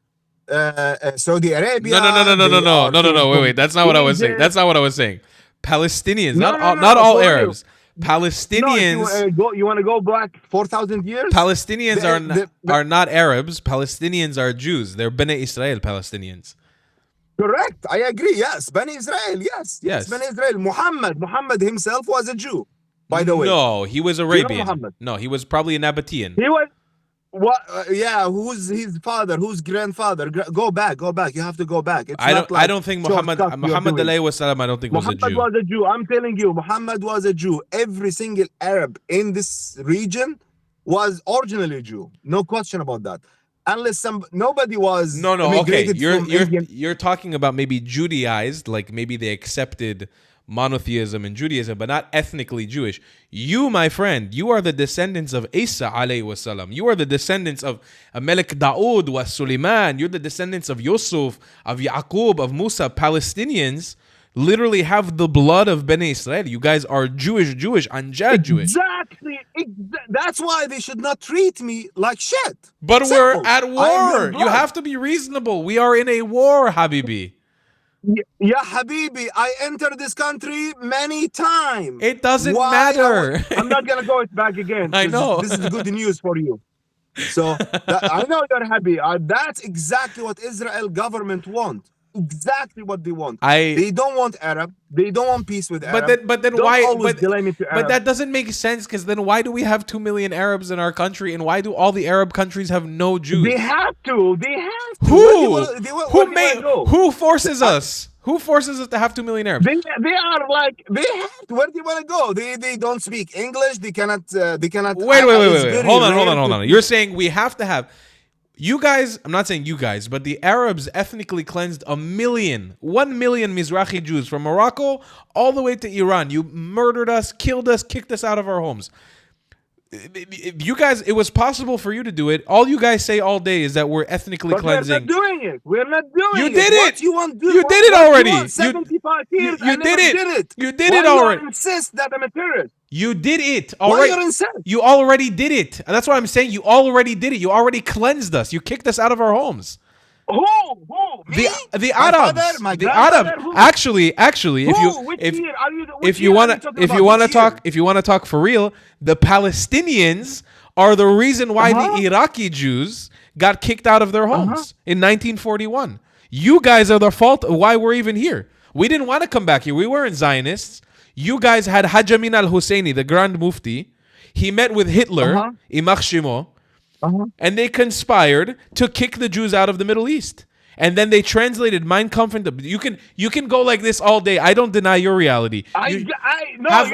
[SPEAKER 2] Saudi Arabia.
[SPEAKER 1] No. Wait. That's not what I was saying.
[SPEAKER 2] Egypt.
[SPEAKER 1] That's not what I was saying. Palestinians,
[SPEAKER 2] No,
[SPEAKER 1] not all
[SPEAKER 2] for real.
[SPEAKER 1] Arabs.
[SPEAKER 2] No,
[SPEAKER 1] Palestinians.
[SPEAKER 2] if you want to go back 4,000 years.
[SPEAKER 1] Palestinians
[SPEAKER 2] The-
[SPEAKER 1] are not Arabs. Palestinians are Jews. They're Bnei Israel Palestinians.
[SPEAKER 2] Correct. I agree. Yes, Bani Israel. Yes,
[SPEAKER 1] Yes.
[SPEAKER 2] Bani Israel. Muhammad himself was a Jew. By the way,
[SPEAKER 1] No, he was Arabian.
[SPEAKER 2] Muhammad?
[SPEAKER 1] No, he was probably a Nabatean.
[SPEAKER 2] he was. What? Yeah. Who's his father? Whose grandfather? Go back. You have to go back. It's
[SPEAKER 1] I don't think Muhammad alayhi wasallam, I don't think was a
[SPEAKER 2] Muhammad
[SPEAKER 1] Jew.
[SPEAKER 2] was a Jew. I'm telling you, Muhammad was a Jew. Every single Arab in this region was originally a Jew. No question about that. Unless nobody was.
[SPEAKER 1] No, okay.
[SPEAKER 2] immigrated from Indian.
[SPEAKER 1] You're talking about maybe Judaized, like maybe they accepted monotheism and Judaism, but not ethnically Jewish. You, my friend, you are the descendants of Isa alayhi wasalam. You are the descendants of Malik Daoud wa Suleiman. You're the descendants of Yusuf, of Yaqub, of Musa. Palestinians literally have the blood of Bnei Israel. You guys are Jewish, Anjad Jewish.
[SPEAKER 2] Exactly. That's why they should not treat me like shit.
[SPEAKER 1] But
[SPEAKER 2] Simple.
[SPEAKER 1] we're at
[SPEAKER 2] I am
[SPEAKER 1] war.
[SPEAKER 2] your
[SPEAKER 1] You
[SPEAKER 2] blood.
[SPEAKER 1] have to be reasonable. We are in a war, Habibi.
[SPEAKER 2] Yeah, Habibi, I entered this country many times.
[SPEAKER 1] It doesn't
[SPEAKER 2] Why
[SPEAKER 1] matter.
[SPEAKER 2] I'm not gonna go back again.
[SPEAKER 1] I know.
[SPEAKER 2] This is good news for you. So I know you're happy. That's exactly what Israel government want. Exactly what they want. They don't want Arab. They don't want peace with Arab.
[SPEAKER 1] But then
[SPEAKER 2] Don't
[SPEAKER 1] why?
[SPEAKER 2] always delay me to
[SPEAKER 1] But
[SPEAKER 2] Arab.
[SPEAKER 1] that doesn't make sense, because then why do we have 2 million Arabs in our country, and why do all the Arab countries have no Jews?
[SPEAKER 2] They have to.
[SPEAKER 1] Who?
[SPEAKER 2] Where do you wanna go?
[SPEAKER 1] Who forces us? Who forces us to have 2 million Arabs?
[SPEAKER 2] They are like they have to. Where do you want to go? They don't speak English. They cannot.
[SPEAKER 1] Wait. Hold on. You're saying we have to have. You guys, I'm not saying you guys, but the Arabs ethnically cleansed 1 million Mizrahi Jews from Morocco all the way to Iran. You murdered us, killed us, kicked us out of our homes. You guys, it was possible for you to do it. All you guys say all day is that we're ethnically cleansing.
[SPEAKER 2] We're not doing it.
[SPEAKER 1] You did it.
[SPEAKER 2] What you want to do?
[SPEAKER 1] You did it already.
[SPEAKER 2] 75 years.
[SPEAKER 1] You did it. You did it
[SPEAKER 2] Why
[SPEAKER 1] already.
[SPEAKER 2] You insist that I'm a terrorist.
[SPEAKER 1] You did it
[SPEAKER 2] Why
[SPEAKER 1] already.
[SPEAKER 2] you insist?
[SPEAKER 1] You already did it. And that's what I'm saying. You already did it. You already cleansed us. You kicked us out of our homes.
[SPEAKER 2] Who? Me?
[SPEAKER 1] The
[SPEAKER 2] My
[SPEAKER 1] Arabs.
[SPEAKER 2] father? My
[SPEAKER 1] The
[SPEAKER 2] grandfather?
[SPEAKER 1] Arabs.
[SPEAKER 2] Who?
[SPEAKER 1] Actually,
[SPEAKER 2] Which year are you?
[SPEAKER 1] if you want to talk for real, the Palestinians are the reason why the Iraqi Jews got kicked out of their homes in 1941. You guys are the fault of why we're even here. We didn't want to come back here. We weren't Zionists. You guys had Hajj Amin al-Husseini, the Grand Mufti. He met with Hitler, Imach Shimo, and they conspired to kick the Jews out of the Middle East. And then they translated Mein Kampf into. You can go like this all day. I don't deny your reality.
[SPEAKER 2] No,
[SPEAKER 1] You're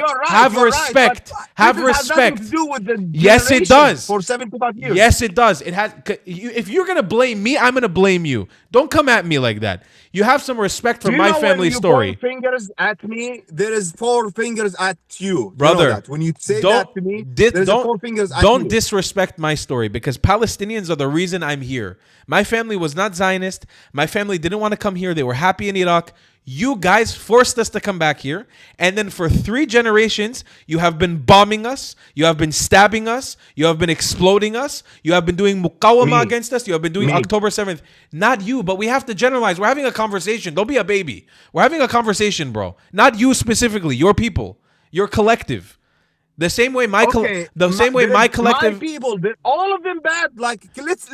[SPEAKER 2] right.
[SPEAKER 1] Have
[SPEAKER 2] you're
[SPEAKER 1] respect.
[SPEAKER 2] Right,
[SPEAKER 1] have
[SPEAKER 2] this
[SPEAKER 1] respect.
[SPEAKER 2] Has nothing to do with the
[SPEAKER 1] Yes, it does.
[SPEAKER 2] For 75 years.
[SPEAKER 1] Yes, it does. It has. If you're gonna blame me, I'm gonna blame you. Don't come at me like that. You have some respect for my family story.
[SPEAKER 2] When you point fingers at me, there is 4 fingers at you.
[SPEAKER 1] Brother,
[SPEAKER 2] you know that. When you say that to me, there's 4 fingers at you.
[SPEAKER 1] Don't disrespect my story, because Palestinians are the reason I'm here. My family was not Zionist. My family didn't want to come here. They were happy in Iraq. You guys forced us to come back here. And then for 3 generations, you have been bombing us. You have been stabbing us. You have been exploding us. You have been doing muqawama against us. You have been doing October 7th. Not you, but we have to generalize. We're having a conversation. Don't be a baby. We're having a conversation, bro. Not you specifically. Your people. Your collective. The same way my collective.
[SPEAKER 2] My people, all of them bad. Like let's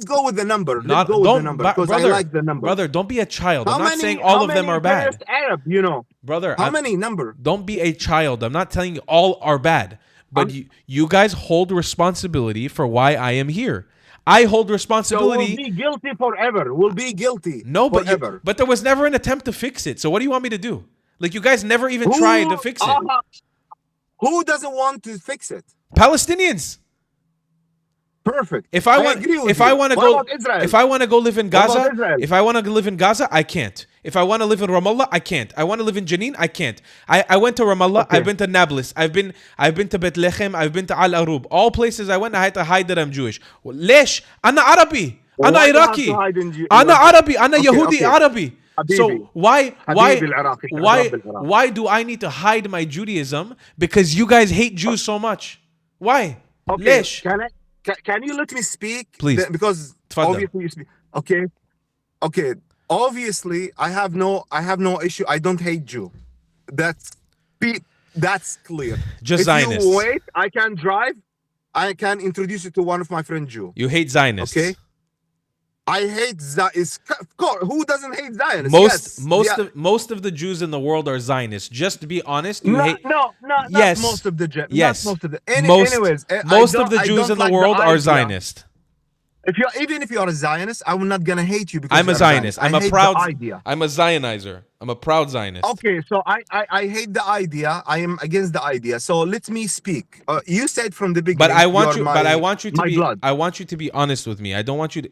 [SPEAKER 2] go with the number. Let's go with the number because I like the number.
[SPEAKER 1] Brother, don't be a child. I'm not saying all of them are bad.
[SPEAKER 2] Arab, you know.
[SPEAKER 1] Brother,
[SPEAKER 2] how many number?
[SPEAKER 1] Don't be a child. I'm not telling you all are bad, but you guys hold responsibility for why I am here. I hold responsibility.
[SPEAKER 2] So we'll be guilty forever. We'll be guilty.
[SPEAKER 1] No,
[SPEAKER 2] forever.
[SPEAKER 1] But there was never an attempt to fix it. So what do you want me to do? Like, you guys never even tried to fix it.
[SPEAKER 2] Who doesn't want to fix it?
[SPEAKER 1] Palestinians.
[SPEAKER 2] Perfect.
[SPEAKER 1] If I want,
[SPEAKER 2] agree with
[SPEAKER 1] if
[SPEAKER 2] you.
[SPEAKER 1] I want to
[SPEAKER 2] What
[SPEAKER 1] go,
[SPEAKER 2] about Israel?
[SPEAKER 1] if I want to go live in
[SPEAKER 2] What about
[SPEAKER 1] Gaza,
[SPEAKER 2] Israel?
[SPEAKER 1] if I want to live in Gaza, I can't. If I want to live in Ramallah, I can't. I want to live in Jenin, I can't. I went to Ramallah.
[SPEAKER 2] Okay.
[SPEAKER 1] I've been to Nablus. I've been to Bethlehem. I've been to Al Arub. All places I went, I had to hide that I'm Jewish. ليش؟ أنا عربي. أنا
[SPEAKER 2] Why do you have to
[SPEAKER 1] Iraqi.
[SPEAKER 2] hide in you
[SPEAKER 1] أنا
[SPEAKER 2] are-
[SPEAKER 1] عربي. أنا
[SPEAKER 2] Okay,
[SPEAKER 1] يهودي
[SPEAKER 2] okay.
[SPEAKER 1] عربي.
[SPEAKER 2] حبيبي.
[SPEAKER 1] So why
[SPEAKER 2] حبيبي العراقي، شباب العراق.
[SPEAKER 1] why do I need to hide my Judaism because you guys hate Jews so much? Why?
[SPEAKER 2] Okay.
[SPEAKER 1] ليش؟
[SPEAKER 2] Can you let me speak?
[SPEAKER 1] Please.
[SPEAKER 2] Because
[SPEAKER 1] تفضل.
[SPEAKER 2] obviously you speak. Okay. Okay. Obviously, I have no issue. I don't hate Jew. That's clear.
[SPEAKER 1] Just
[SPEAKER 2] if
[SPEAKER 1] Zionists.
[SPEAKER 2] you wait, I can drive. I can introduce you to one of my friend Jew.
[SPEAKER 1] You hate Zionists.
[SPEAKER 2] Okay. I hate Zionists. Of course, who doesn't hate Zionists?
[SPEAKER 1] Most of the Jews in the world are Zionists. Just to be honest, you hate.
[SPEAKER 2] Not
[SPEAKER 1] Yes.
[SPEAKER 2] most of the Jews.
[SPEAKER 1] Yes.
[SPEAKER 2] Not most of the.
[SPEAKER 1] Most
[SPEAKER 2] Most
[SPEAKER 1] of the Jews in the world are Zionist.
[SPEAKER 2] Even if you are a Zionist, I'm not gonna hate you because
[SPEAKER 1] I'm a
[SPEAKER 2] you're
[SPEAKER 1] Zionist.
[SPEAKER 2] I
[SPEAKER 1] I'm a
[SPEAKER 2] hate
[SPEAKER 1] proud.
[SPEAKER 2] the idea.
[SPEAKER 1] I'm a Zionizer. I'm a proud Zionist.
[SPEAKER 2] Okay, so I hate the idea. I am against the idea. So let me speak. You said from the beginning.
[SPEAKER 1] But I want
[SPEAKER 2] you're
[SPEAKER 1] you. But I want you to
[SPEAKER 2] my
[SPEAKER 1] be.
[SPEAKER 2] blood.
[SPEAKER 1] I want you to be honest with me. I don't want you to.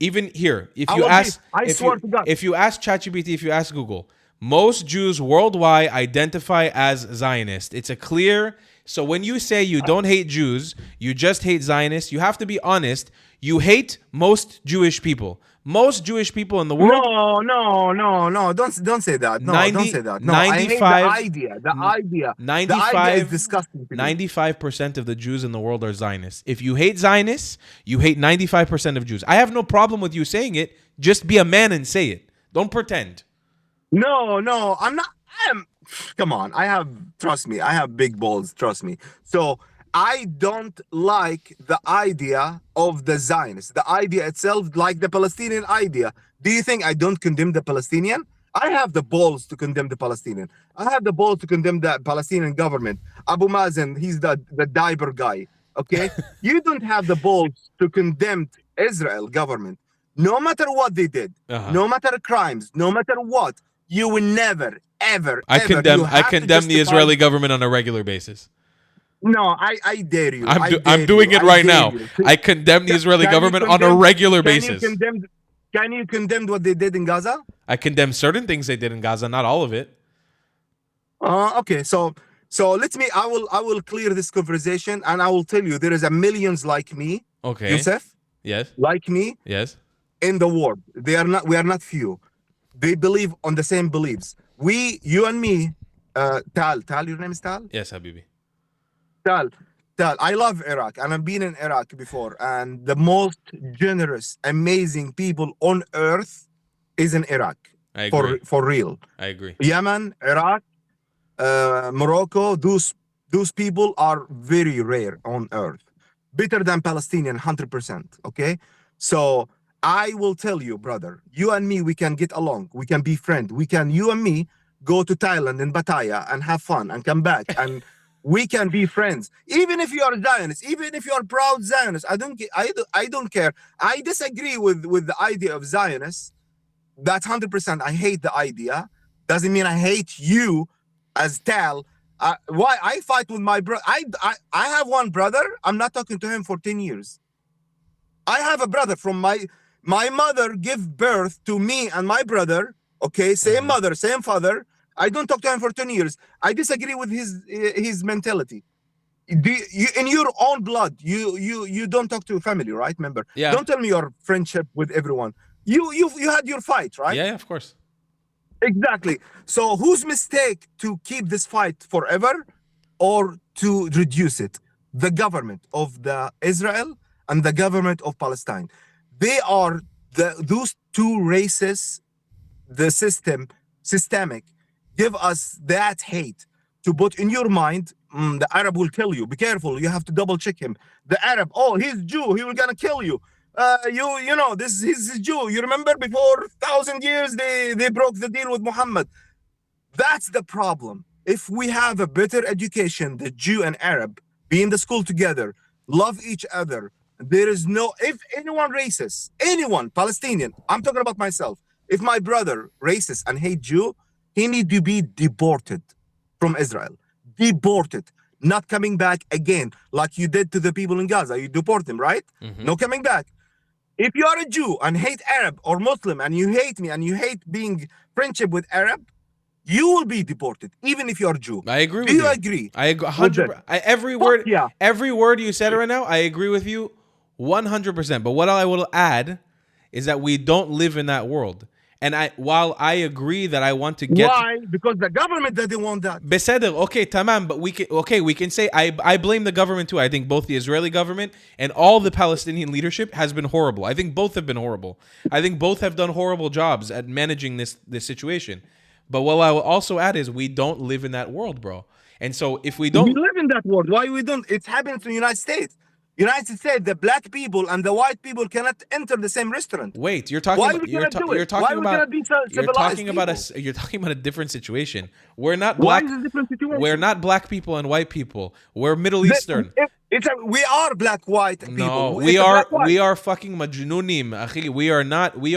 [SPEAKER 1] Even here, if
[SPEAKER 2] I
[SPEAKER 1] you
[SPEAKER 2] will be-
[SPEAKER 1] ask,
[SPEAKER 2] I swear to God.
[SPEAKER 1] if you ask ChatGPT, if you ask Google, most Jews worldwide identify as Zionist. It's a clear. So when you say you don't hate Jews, you just hate Zionists. You have to be honest. You hate most Jewish people. Most Jewish people in the world.
[SPEAKER 2] No. Don't say that. No,
[SPEAKER 1] 90
[SPEAKER 2] don't say that. No,
[SPEAKER 1] 95
[SPEAKER 2] I hate the idea. The idea.
[SPEAKER 1] 95
[SPEAKER 2] The idea is disgusting to me.
[SPEAKER 1] 95% of the Jews in the world are Zionists. If you hate Zionists, you hate 95% of Jews. I have no problem with you saying it. Just be a man and say it. Don't pretend.
[SPEAKER 2] No, I'm not. Come on. Trust me, I have big balls. Trust me. So I don't like the idea of the Zionists, the idea itself, like the Palestinian idea. Do you think I don't condemn the Palestinian? I have the balls to condemn the Palestinian. I have the balls to condemn the Palestinian government. Abu Mazen, he's the diaper guy. Okay, you don't have the balls to condemn Israel government, no matter what they did, no matter crimes, no matter what. You will never, ever.
[SPEAKER 1] I
[SPEAKER 2] ever,
[SPEAKER 1] condemn the Israeli government on a regular basis.
[SPEAKER 2] No, I dare you.
[SPEAKER 1] I'm doing it right now. I condemn the Israeli government on a regular basis.
[SPEAKER 2] Can you condemn what they did in Gaza?
[SPEAKER 1] I condemn certain things they did in Gaza, not all of it.
[SPEAKER 2] Okay, so I will clear this conversation and I will tell you there is a millions like me.
[SPEAKER 1] Okay.
[SPEAKER 2] Yusuf?
[SPEAKER 1] Yes.
[SPEAKER 2] Like me?
[SPEAKER 1] Yes.
[SPEAKER 2] In the world. We are not few. They believe on the same beliefs. You and me, Tal, your name is Tal?
[SPEAKER 1] Yes, Habibi.
[SPEAKER 2] Tal, I love Iraq and I've been in Iraq before, and the most generous, amazing people on earth is in Iraq.
[SPEAKER 1] I agree.
[SPEAKER 2] For real.
[SPEAKER 1] I agree.
[SPEAKER 2] Yemen, Iraq, Morocco, those people are very rare on earth. Better than Palestinian, 100%. Okay? So I will tell you, brother, you and me, we can get along. We can be friends. You and me, go to Thailand and Pattaya and have fun and come back and we can be friends. Even if you are Zionist, even if you are proud Zionist, I don't care. I disagree with the idea of Zionists. That's 100%. I hate the idea. Doesn't mean I hate you as Tal. Why I fight with my brother? I have one brother. I'm not talking to him for 10 years. I have a brother from my mother gave birth to me and my brother. Okay, same mother, same father. I don't talk to him for 10 years. I disagree with his mentality. In your own blood, you don't talk to family, right? Remember?
[SPEAKER 1] Yeah.
[SPEAKER 2] Don't tell me your friendship with everyone. You had your fight, right?
[SPEAKER 1] Yeah, of course.
[SPEAKER 2] Exactly. So whose mistake to keep this fight forever or to reduce it? The government of the Israel and the government of Palestine. They are those two races, the systemic, give us that hate to put in your mind, the Arab will kill you. Be careful. You have to double check him. The Arab, oh, he's Jew. He will gonna kill you. You know, he's Jew. You remember before 1,000 years, they broke the deal with Muhammad. That's the problem. If we have a better education, the Jew and Arab be in the school together, love each other. There is if anyone racist, anyone Palestinian, I'm talking about myself. If my brother racist and hate Jew, he need to be deported from Israel. Deported. not coming back again, like you did to the people in Gaza. You deport them, right? No coming back. If you are a Jew and hate Arab or Muslim, and you hate me and you hate being friendship with Arab, you will be deported, even if you are Jew.
[SPEAKER 1] I agree with
[SPEAKER 2] Do
[SPEAKER 1] you.
[SPEAKER 2] you agree?
[SPEAKER 1] I agree 100%. Every word you said right now, I agree with you 100%. But what I will add is that we don't live in that world. And while I agree that I want to get...
[SPEAKER 2] Why? Because the government doesn't want that.
[SPEAKER 1] بصدق, okay, tamam, but we can say I blame the government too. I think both the Israeli government and all the Palestinian leadership has been horrible. I think both have been horrible. I think both have done horrible jobs at managing this situation. But what I will also add is we don't live in that world, bro. And so if we don't...
[SPEAKER 2] We live in that world. Why we don't? It happens in the United States. United States, the black people and the white people cannot enter the same restaurant.
[SPEAKER 1] Wait, you're talking about a different situation. We're not black.
[SPEAKER 2] Why is it a different situation?
[SPEAKER 1] We're not black people and white people. We're Middle Eastern.
[SPEAKER 2] We are black white people.
[SPEAKER 1] No, we are fucking majnunim, akhi. We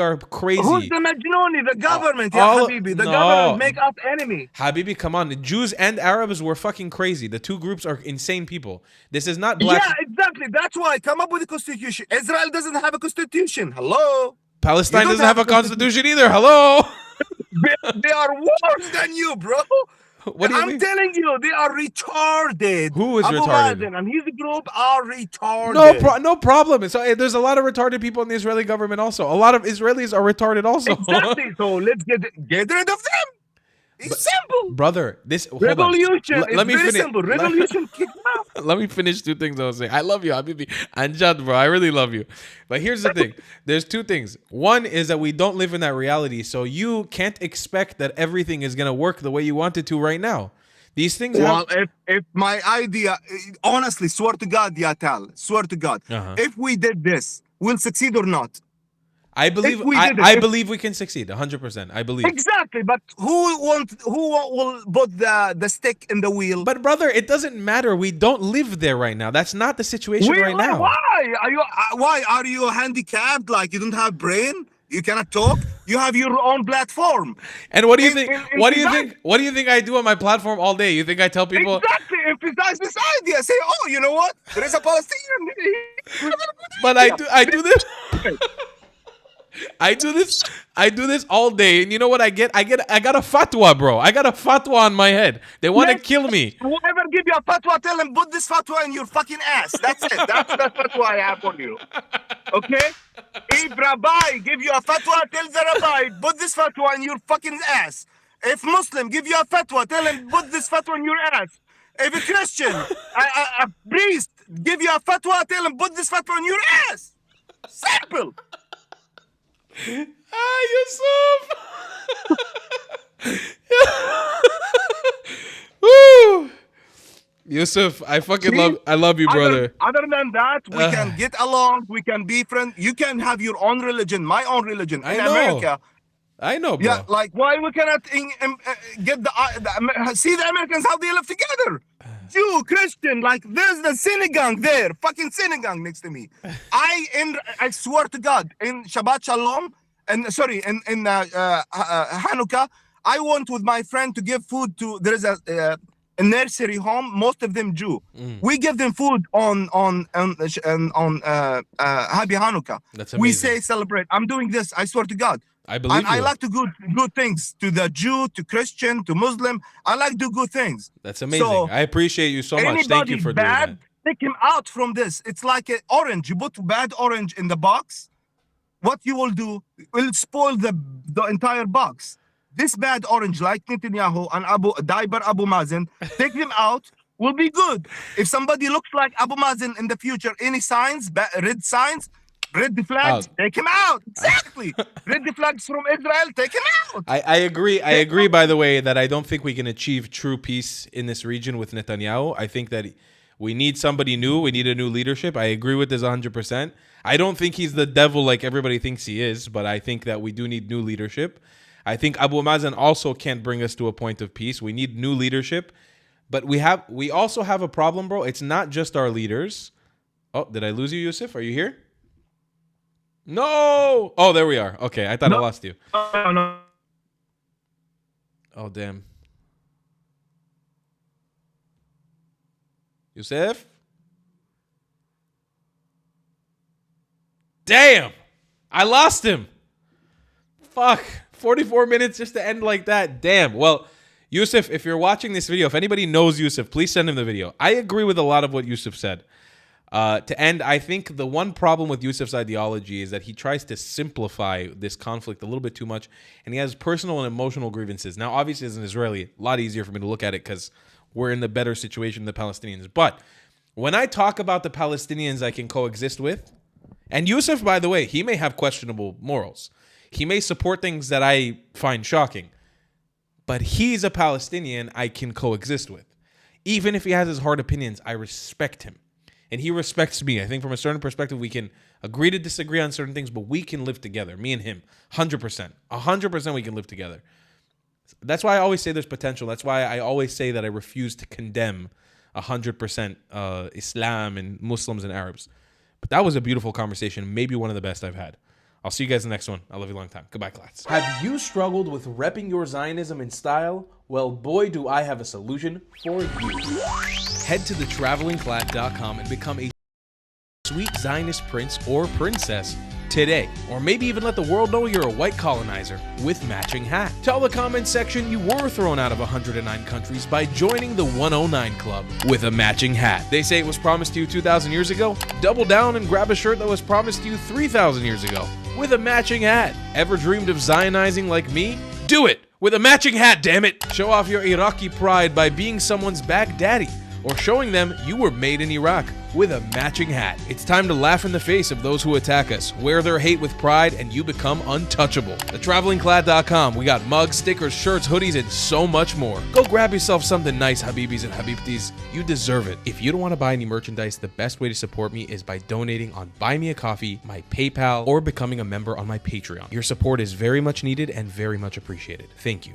[SPEAKER 1] are crazy.
[SPEAKER 2] Who's the majnuni? The government, Habibi. The government make us enemy.
[SPEAKER 1] Habibi, come on. Jews and Arabs were fucking crazy. The two groups are insane people. This is not black.
[SPEAKER 2] Yeah, exactly. That's why come up with a constitution. Israel doesn't have a constitution. Hello.
[SPEAKER 1] Palestine doesn't have a constitution either. Hello.
[SPEAKER 2] They are worse than you, bro.
[SPEAKER 1] What do you mean?
[SPEAKER 2] I'm telling you, they are retarded.
[SPEAKER 1] Who is
[SPEAKER 2] Abu
[SPEAKER 1] retarded?
[SPEAKER 2] Mazen and his group are retarded.
[SPEAKER 1] No problem. So there's a lot of retarded people in the Israeli government also. A lot of Israelis are retarded also.
[SPEAKER 2] Exactly. So let's get rid of them. It's simple.
[SPEAKER 1] Brother,
[SPEAKER 2] revolution.
[SPEAKER 1] Let me finish.
[SPEAKER 2] Simple. Revolution kick off.
[SPEAKER 1] Let me finish two things I was saying. I love you, Habibi. Anjad, bro. I really love you. But here's the thing. There's two things. One is that we don't live in that reality. So you can't expect that everything is going to work the way you want it to right now. These things
[SPEAKER 2] if my idea, honestly, swear to God, Yatal, swear to God, if we did this, we'll succeed or not.
[SPEAKER 1] I believe we can succeed 100%. I believe.
[SPEAKER 2] Exactly, but who will put the stick in the wheel?
[SPEAKER 1] But brother, it doesn't matter. We don't live there right now. That's not the situation right now.
[SPEAKER 2] Why are you handicapped? Like you don't have brain? You cannot talk? You have your own platform.
[SPEAKER 1] And what do you think? What do you think I do on my platform all day? You think I tell people
[SPEAKER 2] exactly? Emphasize this idea. Say, oh, you know what? There is a Palestinian.
[SPEAKER 1] But I do this. I do this all day, and you know what I get? I got a fatwa, bro. I got a fatwa on my head. They want to kill me.
[SPEAKER 2] Whoever give you a fatwa, tell him put this fatwa in your fucking ass. That's it. That's the fatwa I have for you. Okay? If Rabbi give you a fatwa, tell the Rabbi put this fatwa in your fucking ass. If Muslim give you a fatwa, tell him put this fatwa in your ass. If a Christian, a priest give you a fatwa, tell him put this fatwa in your ass. Simple.
[SPEAKER 1] Yusuf. Woo. Yusuf, I love you, brother.
[SPEAKER 2] Other than that, we can get along, we can be friends. You can have your own religion, my own religion in America.
[SPEAKER 1] I know, bro.
[SPEAKER 2] Yeah, like why we cannot get see the Americans how they live together? Jew, Christian, like there's the synagogue there, fucking synagogue next to me. I swear to God, in Shabbat Shalom, in Hanukkah, I went with my friend to give food to. There is a nursery home, most of them Jew. We give them food on Happy Hanukkah.
[SPEAKER 1] That's amazing.
[SPEAKER 2] We say celebrate. I'm doing this. I swear to God.
[SPEAKER 1] I believe
[SPEAKER 2] I like to do good things to the Jew, to Christian, to Muslim. I like to do good things.
[SPEAKER 1] That's amazing. So, I appreciate you so much. Thank you for doing that.
[SPEAKER 2] Take him out from this. It's like an orange. You put bad orange in the box. What you will do will spoil the entire box. This bad orange, like Netanyahu and Abu Mazen, take them out. Will be good. If somebody looks like Abu Mazen in the future, any signs, red signs. Red the flags, take him out. Exactly. Red the flags from Israel, take him out.
[SPEAKER 1] I agree, by the way, that I don't think we can achieve true peace in this region with Netanyahu. I think that we need somebody new. We need a new leadership. I agree with this 100%. I don't think he's the devil like everybody thinks he is, but I think that we do need new leadership. I think Abu Mazen also can't bring us to a point of peace. We need new leadership. But we also have a problem, bro. It's not just our leaders. Oh, did I lose you, Yusuf? Are you here? No! Oh, there we are. Okay, I thought I lost you.
[SPEAKER 2] No.
[SPEAKER 1] Oh, damn. Yusuf? Damn! I lost him. Fuck. 44 minutes just to end like that. Damn. Well, Yusuf, if you're watching this video, if anybody knows Yusuf, please send him the video. I agree with a lot of what Yusuf said. To end, I think the one problem with Yusuf's ideology is that he tries to simplify this conflict a little bit too much, and he has personal and emotional grievances. Now, obviously, as an Israeli, a lot easier for me to look at it because we're in the better situation than the Palestinians. But when I talk about the Palestinians I can coexist with, and Yusuf, by the way, he may have questionable morals. He may support things that I find shocking, but he's a Palestinian I can coexist with. Even if he has his hard opinions, I respect him. And he respects me. I think from a certain perspective, we can agree to disagree on certain things, but we can live together, me and him, 100%. 100% we can live together. That's why I always say there's potential. That's why I always say that I refuse to condemn 100% Islam and Muslims and Arabs. But that was a beautiful conversation, maybe one of the best I've had. I'll see you guys in the next one. I love you a long time. Goodbye, class. Have you struggled with repping your Zionism in style? Well, boy, do I have a solution for you. Head to thetravelingclad.com and become a sweet Zionist prince or princess today. Or maybe even let the world know you're a white colonizer with matching hat. Tell the comments section you were thrown out of 109 countries by joining the 109 Club with a matching hat. They say it was promised to you 2,000 years ago? Double down and grab a shirt that was promised to you 3,000 years ago with a matching hat. Ever dreamed of Zionizing like me? Do it with a matching hat, damn it! Show off your Iraqi pride by being someone's Baghdadi, or showing them you were made in Iraq with a matching hat. It's time to laugh in the face of those who attack us. Wear their hate with pride and you become untouchable. TheTravelingClad.com. We got mugs, stickers, shirts, hoodies, and so much more. Go grab yourself something nice, Habibis and Habibtis. You deserve it. If you don't want to buy any merchandise, the best way to support me is by donating on Buy Me a Coffee, my PayPal, or becoming a member on my Patreon. Your support is very much needed and very much appreciated. Thank you.